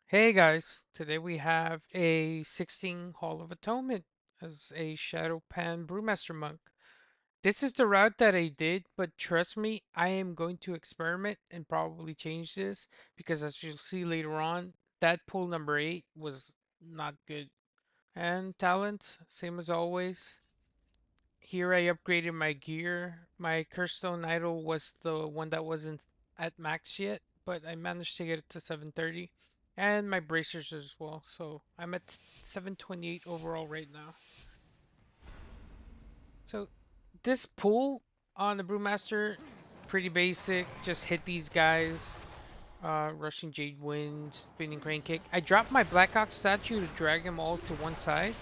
Hey guys, today we have a 16 Hall of Atonement as a Shadow Pan Brewmaster monk. This is the route that I did, but trust me, I am going to experiment and probably change this because as you'll see later on, that pull number 8 was not good. And talent, same as always. Here I upgraded my gear. My Curstone Idol was the one that wasn't at max yet, but I managed to get it to 730. And my bracers as well. So I'm at 728 overall right now. So this pull on the Brewmaster, pretty basic. Just hit these guys. Rushing Jade Wind, Spinning Crane Kick. I dropped my Blackhawk statue to drag them all to one side.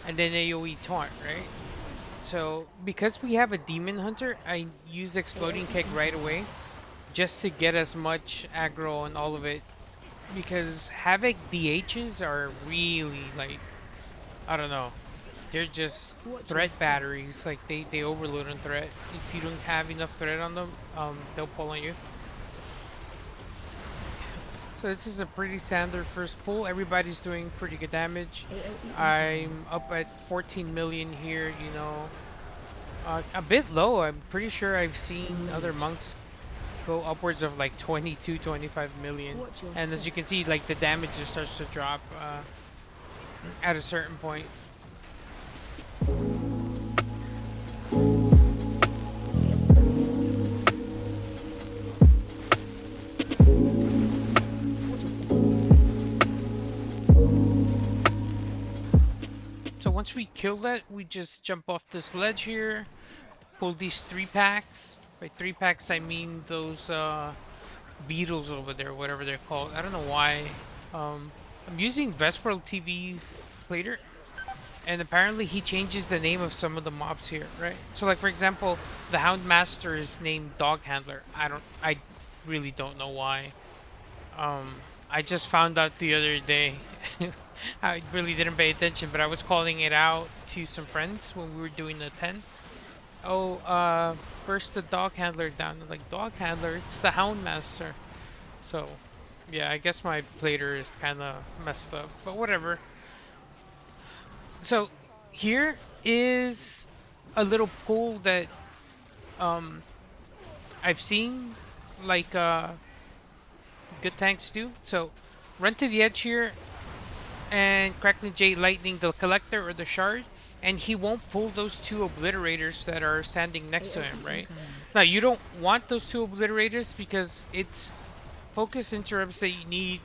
And then AoE taunt, right? So, because we have a Demon Hunter, I use Exploding Keg right away just to get as much aggro on all of it. Because Havoc DHs are really like, I don't know, they're just threat batteries. Like they overload on threat. If you don't have enough threat on them, they'll pull on you. So this is a pretty standard first pull. Everybody's doing pretty good damage. I'm up at 14 million here, you know. A bit low. I'm pretty sure I've seen other monks go upwards of like 22, 25 million. And as you can see, like the damage just starts to drop at a certain point. So once we kill that, we just jump off this ledge here, pull these 3 packs. By 3 packs, I mean those beetles over there, whatever they're called. I don't know why. I'm using Vesperal TV's plater, and apparently he changes the name of some of the mobs here, right? So like for example, the Hound Master is named Dog Handler. I really don't know why. I just found out the other day. I really didn't pay attention, but I was calling it out to some friends when we were doing the 10. Oh, first the Dog Handler down. I'm like, Dog Handler, it's the Hound Master. So, yeah, I guess my plater is kind of messed up, but whatever. So, here is a little pool that um I've seen like good tanks do. So, run to the edge here and Crackling Jade Lightning the collector or the shard, and he won't pull those 2 obliterators that are standing next to him, right? Now, you don't want those 2 obliterators because it's focus interrupts that you need.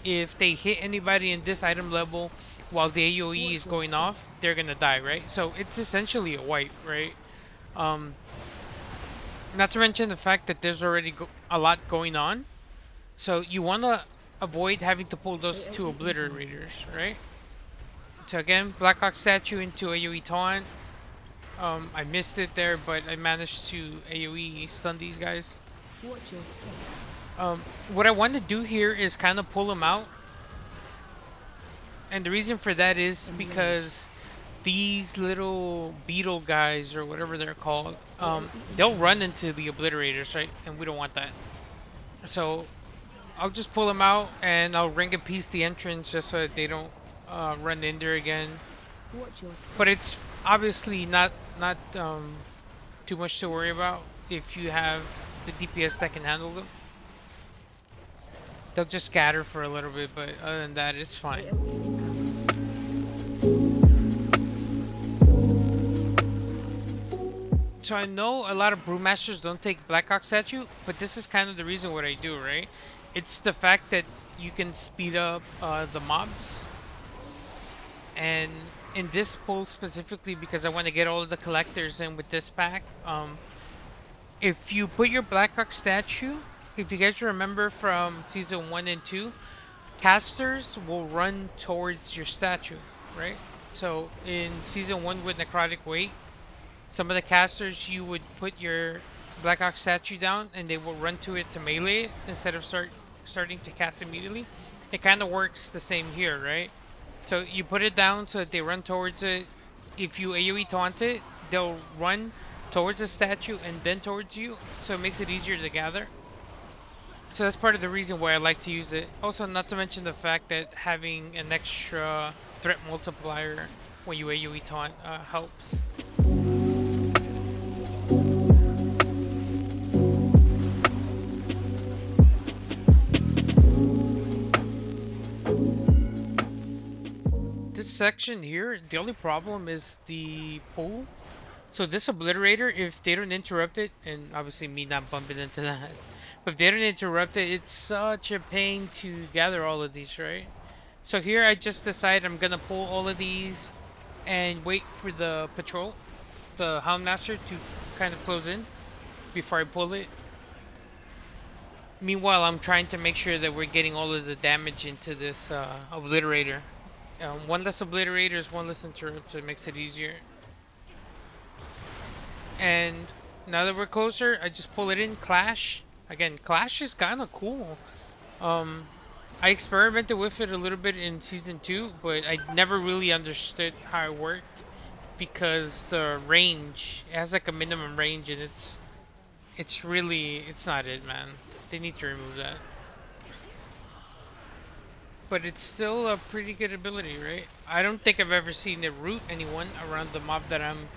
If they hit anybody in this item level while the AoE is going off, they're gonna die, right? So it's essentially a wipe, right? Um, Not to mention the fact that there's already a lot going on, so you wanna avoid having to pull those 2 obliterators, right? So again, Blackhawk statue into AoE taunt. I missed it there, but I managed to AoE stun these guys. What I want to do here is kind of pull them out, and the reason for that is because these little beetle guys or whatever they're called, they'll run into the obliterators, right? And we don't want that. So I'll just pull them out and I'll ring a piece the entrance just so that they don't run in there again. But it's obviously not too much to worry about if you have the DPS that can handle them. They'll just scatter for a little bit, but other than that, it's fine. So I know a lot of brewmasters don't take Blackhawk statue, but this is kind of the reason what I do, right? It's the fact that you can speed up the mobs, and in this pull specifically, because I want to get all of the collectors in with this pack. If you put your Blackhawk statue, if you guys remember from season 1 and 2, casters will run towards your statue, right? So in season 1 with Necrotic Weight, some of the casters you would put your Blackhawk statue down and they will run to it to melee it instead of starting to cast immediately. It kind of works the same here, right? So you put it down so that they run towards it. If you AoE taunt it, they'll run towards the statue and then towards you, so it makes it easier to gather. So that's part of the reason why I like to use it. Also, not to mention the fact that having an extra threat multiplier when you AoE taunt helps. This section here, the only problem is the pool. So this obliterator, if they don't interrupt it, and obviously me not bumping into that, but if they don't interrupt it, it's such a pain to gather all of these, right? So here I just decided I'm gonna pull all of these and wait for the patrol, the Houndmaster, to kind of close in before I pull it. Meanwhile, I'm trying to make sure that we're getting all of the damage into this obliterator. One less obliterator is one less interrupt, so it makes it easier. And now that we're closer, I just pull it in. Clash. Again, Clash is kind of cool. I experimented with it a little bit in Season 2, but I never really understood how it worked because the range, it has like a minimum range, and it's really, it's not it, man. They need to remove that. But it's still a pretty good ability, right? I don't think I've ever seen it root anyone around the mob that I'm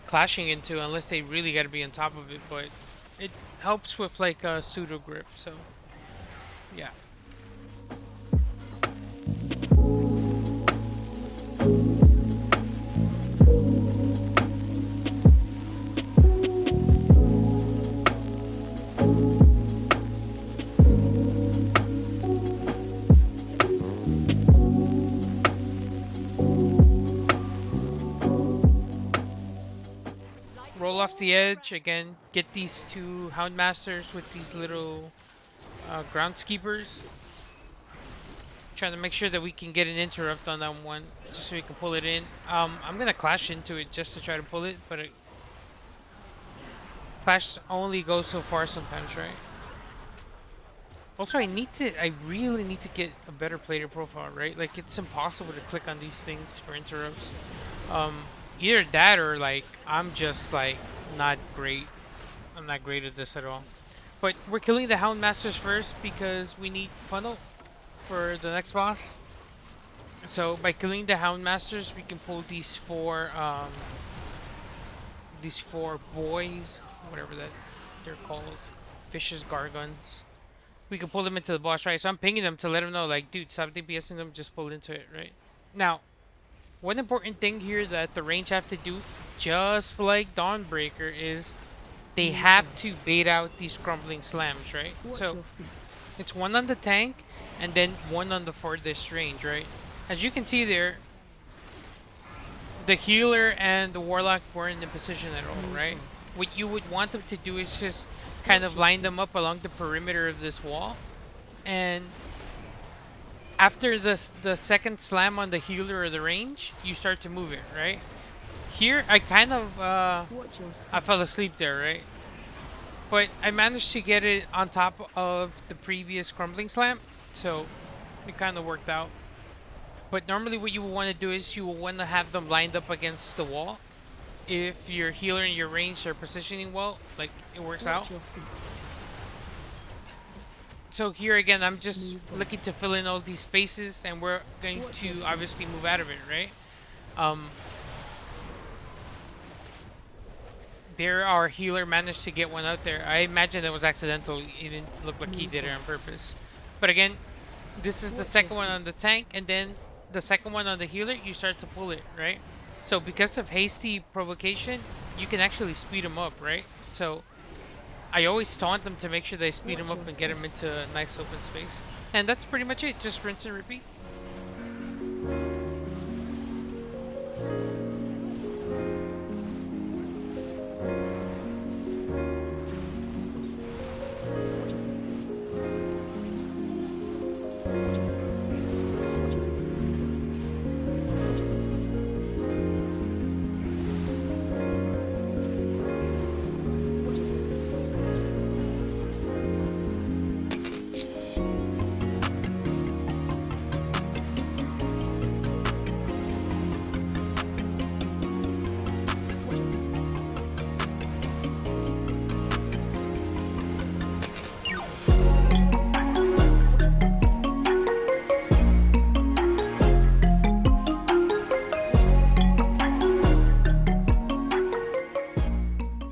clashing into unless they really got to be on top of it, but it helps with like a pseudo grip, so yeah. Roll off the edge again. Get these two Houndmasters with these little groundskeepers. Trying to make sure that we can get an interrupt on that one, just so we can pull it in. I'm gonna clash into it just to try to pull it, but clash only goes so far sometimes, right? Also, I really need to get a better player profile, right? Like, it's impossible to click on these things for interrupts. Either that or like I'm just like not great. I'm not great at this at all. But we're killing the Houndmasters first because we need funnel for the next boss. So by killing the Houndmasters, we can pull these four boys, whatever that they're called, fishes, gargons. We can pull them into the boss, right? So I'm pinging them to let them know, like, dude, stop DPSing them, just pull into it, right? Now, one important thing here that the range have to do, just like Dawnbreaker, is they have to bait out these crumbling slams, right? So it's one on the tank and then one on the farthest range, right? As you can see there, the healer and the warlock weren't in position at all, right? What you would want them to do is just kind of line them up along the perimeter of this wall, and after the second slam on the healer or the range, you start to move it, right? Here, I kind of, I fell asleep there, right? But I managed to get it on top of the previous crumbling slam, so it kind of worked out. But normally what you will want to do is you will want to have them lined up against the wall. If your healer and your range are positioning well, like, it works out. So here again, I'm just looking to fill in all these spaces, and we're going to obviously move out of it, right? There, our healer managed to get one out there. I imagine that was accidental. It didn't look like he did it on purpose. But again, this is the second one on the tank, and then the second one on the healer, you start to pull it, right? So because of hasty provocation, you can actually speed them up, right? So I always taunt them to make sure they speed them up and get them into a nice open space. And that's pretty much it. Just rinse and repeat.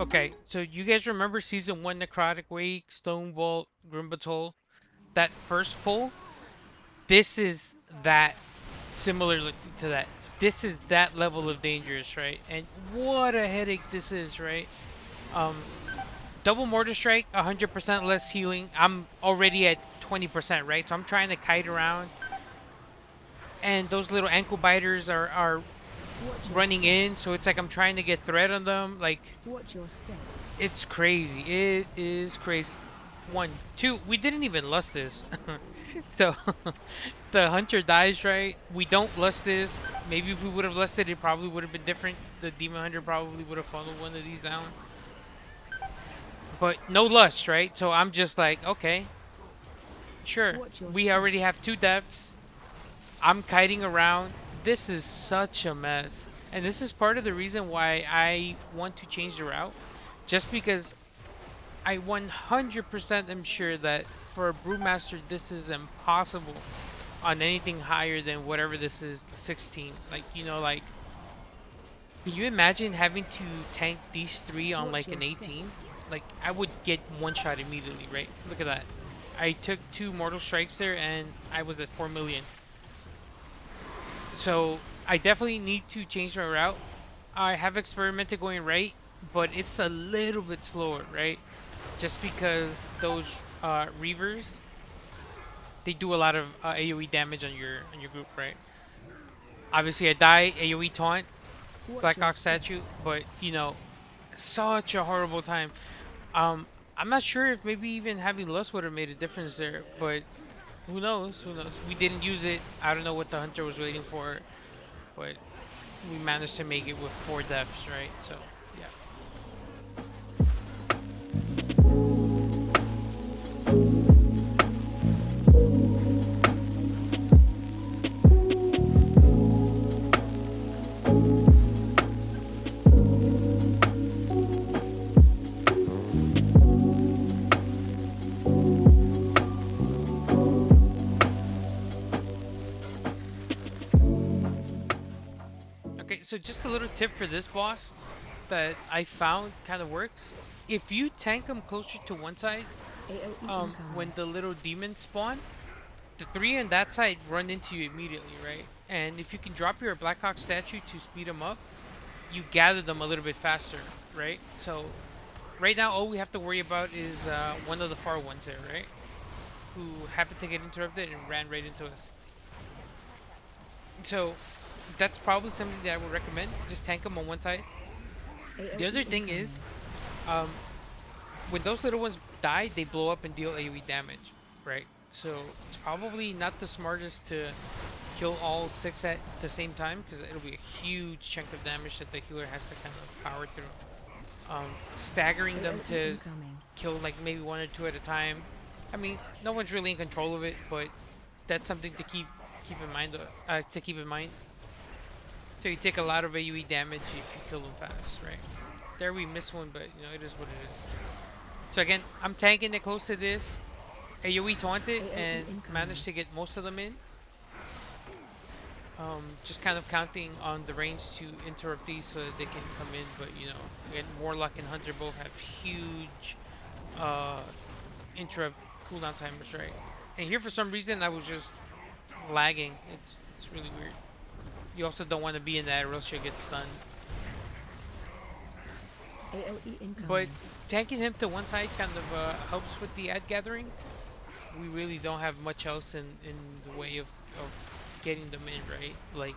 Okay, so you guys remember season 1 Necrotic Wake, Stone Vault, Grimbatol? That first pull? This is that similar to that. This is that level of dangerous, right? And what a headache this is, right? Um, Double Mortar Strike, 100% less healing. I'm already at 20%, right? So I'm trying to kite around, and those little ankle biters are running in, so it's like I'm trying to get thread on them. Like, Watch your step. it's crazy. It is crazy. One, two. We didn't even lust this, so the hunter dies, right? We don't lust this. Maybe if we would have lusted, it probably would have been different. The demon hunter probably would have followed one of these down. But no lust, right? So I'm just like, okay, sure. Watch your We step. already have 2 deaths. I'm kiting around. This is such a mess. And this is part of the reason why I want to change the route. Just because I 100% am sure that for a Brewmaster, this is impossible on anything higher than whatever this is, 16. Like, like, can you imagine having to tank these 3 on Watch like your an step. 18? Like, I would get one shot immediately, right? Look at that. I took 2 mortal strikes there and I was at 4 million. So I definitely need to change my route. I have experimented going right, but it's a little bit slower, right? Just because those reavers, they do a lot of AOE damage on your group, right? Obviously, I die AOE taunt, Watch Black your Ox step. statue, but such a horrible time. I'm not sure if maybe even having lust would have made a difference there, but who knows? Who knows? We didn't use it. I don't know what the hunter was waiting for, but we managed to make it with 4 deaths, right? So yeah. Okay, so just a little tip for this boss that I found kind of works. If you tank them closer to one side, AOE when incoming. the little demons spawn, the 3 on that side run into you immediately, right? And if you can drop your Blackhawk statue to speed them up, you gather them a little bit faster, right? So right now, all we have to worry about is one of the far ones there, right? Who happened to get interrupted and ran right into us. So that's probably something that I would recommend. Just tank them on one side. The AOE other thing incoming. is, um, when those little ones die, they blow up and deal AoE damage, right? So it's probably not the smartest to kill all 6 at the same time because it'll be a huge chunk of damage that the healer has to kind of power through. Staggering them AOE to incoming. kill like maybe 1 or 2 at a time. I mean, no one's really in control of it, but that's something to keep in mind. To keep in mind. So you take a lot of AoE damage if you kill them fast, right? There we missed one, but it is what it is. So again, I'm tanking it close to this. AoE taunted AOE and incoming. managed to get most of them in. Just kind of counting on the range to interrupt these so that they can come in. But again, Warlock and Hunter both have huge uh, interrupt cooldown timers, right? And here for some reason I was just lagging. It's really weird. You also don't want to be in that or else you'll get stunned. AOE But incoming. tanking him to one side kind of helps with the ad gathering. We really don't have much else in the way of getting them in, right? Like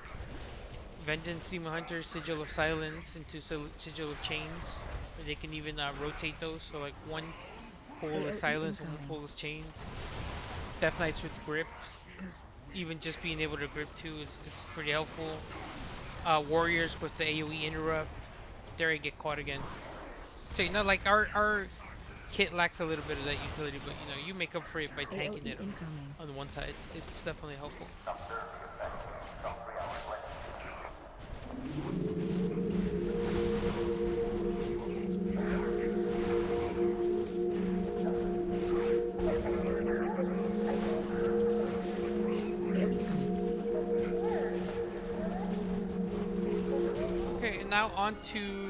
Vengeance, Demon Hunter, Sigil of Silence into Sigil of Chains. Or they can even rotate those. So like one pull is AOE Silence and one incoming. pull is Chains. Death Knights with grip. Even just being able to grip too is pretty helpful. Warriors with the AoE interrupt. There I get caught again. So like our kit lacks a little bit of that utility, but you make up for it by tanking AOE it incoming. on one side. It's definitely helpful. AOE incoming. Okay, and now on to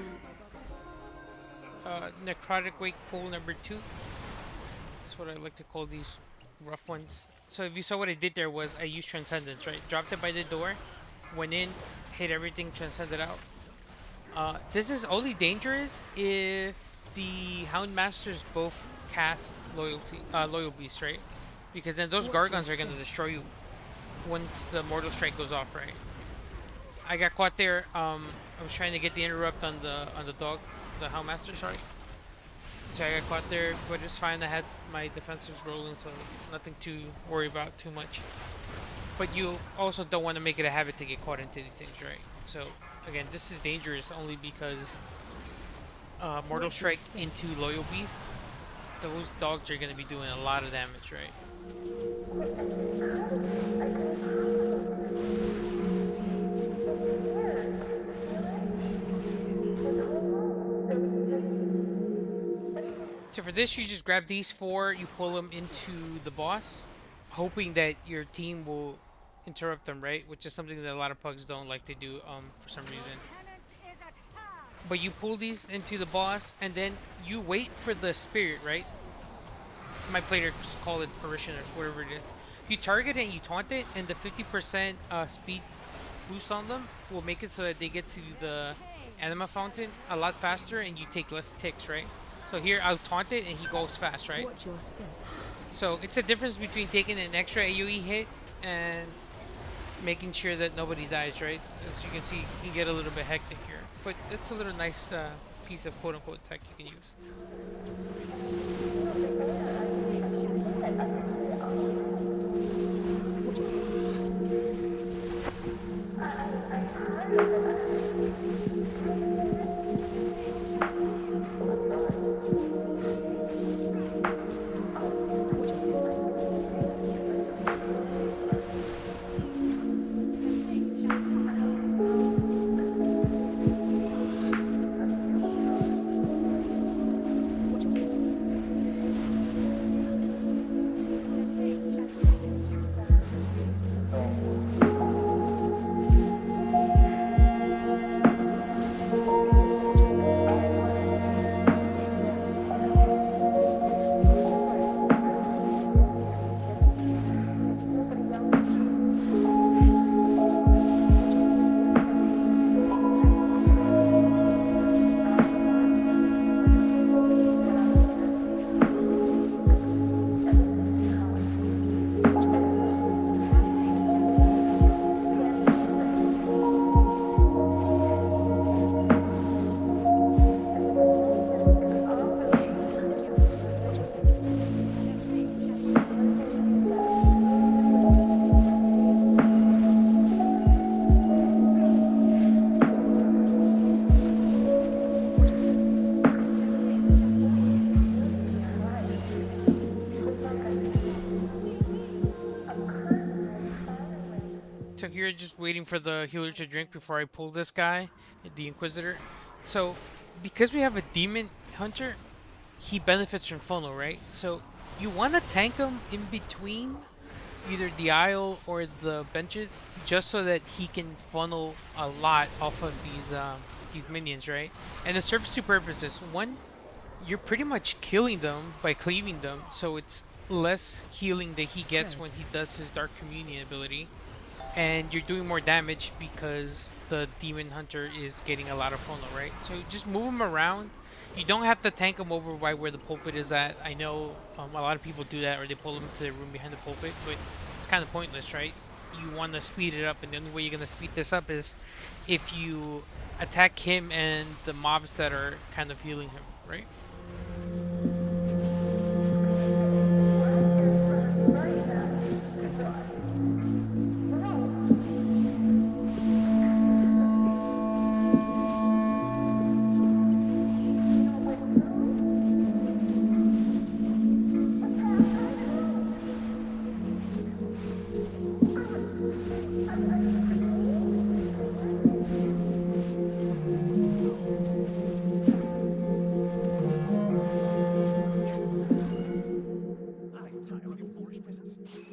Necrotic Wake pool number 2. That's what I like to call these rough ones. So if you saw what I did there was I used Transcendence, right? Dropped it by the door, went in, hit everything, transcended out. This is only dangerous if the Hound Masters both cast Loyal Beast, right? Because then those Watch your Gargons are gonna step. destroy you once the Mortal Strike goes off, right? I got caught there. I was trying to get the interrupt on the dog, the Hound Master, sorry. So I got caught there, but it's fine. I had my defensives rolling, so nothing to worry about too much. But you also don't want to make it a habit to get caught into these things, right? So again, this is dangerous only because Mortal Watch your Strike step. into Loyal Beasts, those dogs are going to be doing a lot of damage, right? So for this, you just grab these 4, you pull them into the boss, hoping that your team will interrupt them, right? Which is something that a lot of pugs don't like to do for some reason. But you pull these into the boss, and then you wait for the spirit, right? My players call it parishioner, whatever it is. You target it and you taunt it, and the 50% speed boost on them will make it so that they get to the anima fountain a lot faster, and you take less ticks, right? So here I'll taunt it and he goes fast, right? Watch your step. So it's a difference between taking an extra AoE hit and making sure that nobody dies, right? As you can see, you can get a little bit hectic here, but it's a little nice piece of quote-unquote tech you can use. Watch your step. Watch your step. Watch your step. Watch your step. Watch your step. Watch your step. Watch your step. Watch your step. So here, just waiting for the healer to drink before I pull this guy, the Inquisitor. So because we have a Demon Hunter, he benefits from funnel, right? So you want to tank him in between either the aisle or the benches, just so that he can funnel a lot off of these minions, right? And it serves two purposes. One, you're pretty much killing them by cleaving them, so it's less healing that he gets Spread. when he does his Dark Communion ability, and you're doing more damage because the Demon Hunter is getting a lot of funnel, right? So just move him around. You don't have to tank him over by where the pulpit is at. I know a lot of people do that, or they pull him to the room behind the pulpit, but it's kind of pointless, right? You want to speed it up, and the only way you're going to speed this up is if you attack him and the mobs that are kind of healing him, right? Spread. Spread.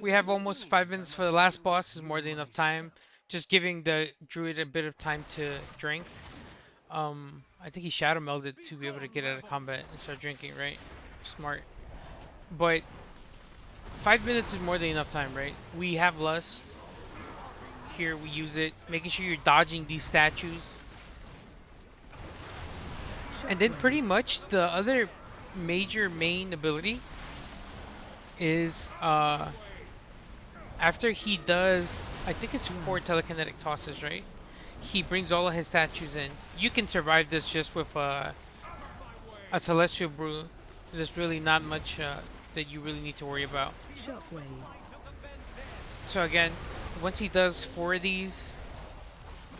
We have almost 5 minutes for the last boss. Is more than enough time. Just giving the druid a bit of time to drink. I think he shadow melded to be able to get out of combat and start drinking, right? Smart. But 5 minutes is more than enough time, right? We have lust. Here we use it. Making sure you're dodging these statues. And then Shockwave. pretty much the other major main ability is after he does, I think it's four telekinetic tosses, right? He brings all of his statues in. You can survive this just with a celestial brew. There's really not much that you really need to worry about. Shockwave. So again, once he does four of these,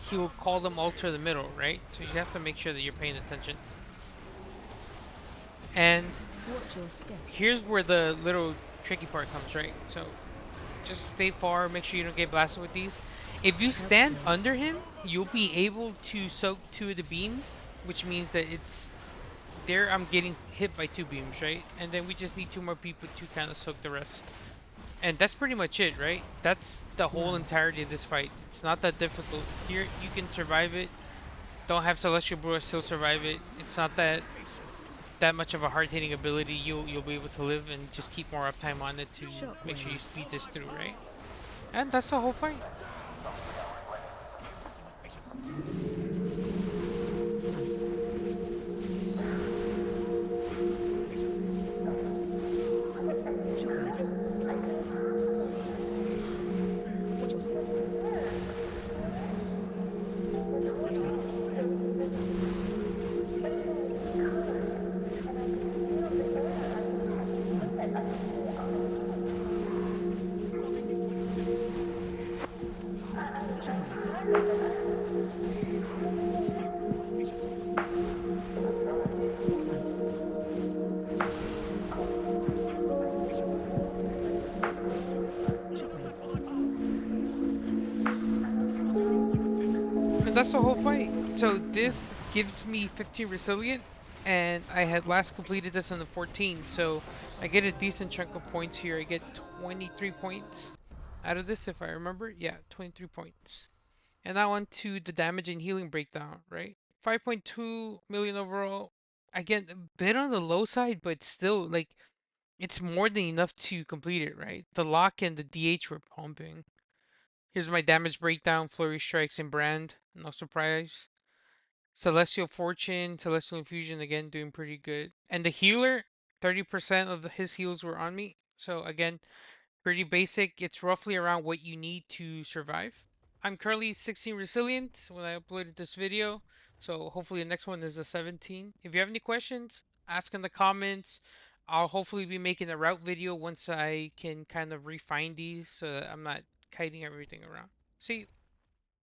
he will call them all to the middle, right? So you have to make sure that you're paying attention. And Watch your step. here's where the little tricky part comes, right? So just stay far, make sure you don't get blasted with these. If you stand Helpful. under him, you'll be able to soak two of the beams, which means that it's there. I'm getting hit by two beams, right? And then we just need two more people to kind of soak the rest. And that's pretty much it, right? That's the whole Blood. entirety of this fight. It's not that difficult. Here, you can survive it. Don't have Celestial Brewer, still survive it. It's not that much of a hard hitting ability. You'll be able to live and just keep more uptime on it to make sure Shockwave. you speed this through, right? And that's the whole fight. Shockwave. Watch your step. Upset. Shockwave. Blood. Shockwave. And that's the whole fight. So this gives me 15 resilient, and I had last completed this on the 14, so I get a decent chunk of points here. I get 23 points out of this, if I remember. Yeah, 23 points. And now on to the damage and healing breakdown, right? 5.2 million overall. Again, a bit on the low side, but still, like, it's more than enough to complete it, right? The lock and the DH were pumping. Here's my damage breakdown, Flurry Strikes and Brand. No surprise. Celestial Fortune, Celestial Infusion, again, doing pretty good. And the healer, 30% of his heals were on me. So, again, pretty basic. It's roughly around what you need to survive. I'm currently 16 resilient when I uploaded this video. So, hopefully, the next one is a 17. If you have any questions, ask in the comments. I'll hopefully be making a route video once I can kind of refine these so that I'm not kiting everything around. See you.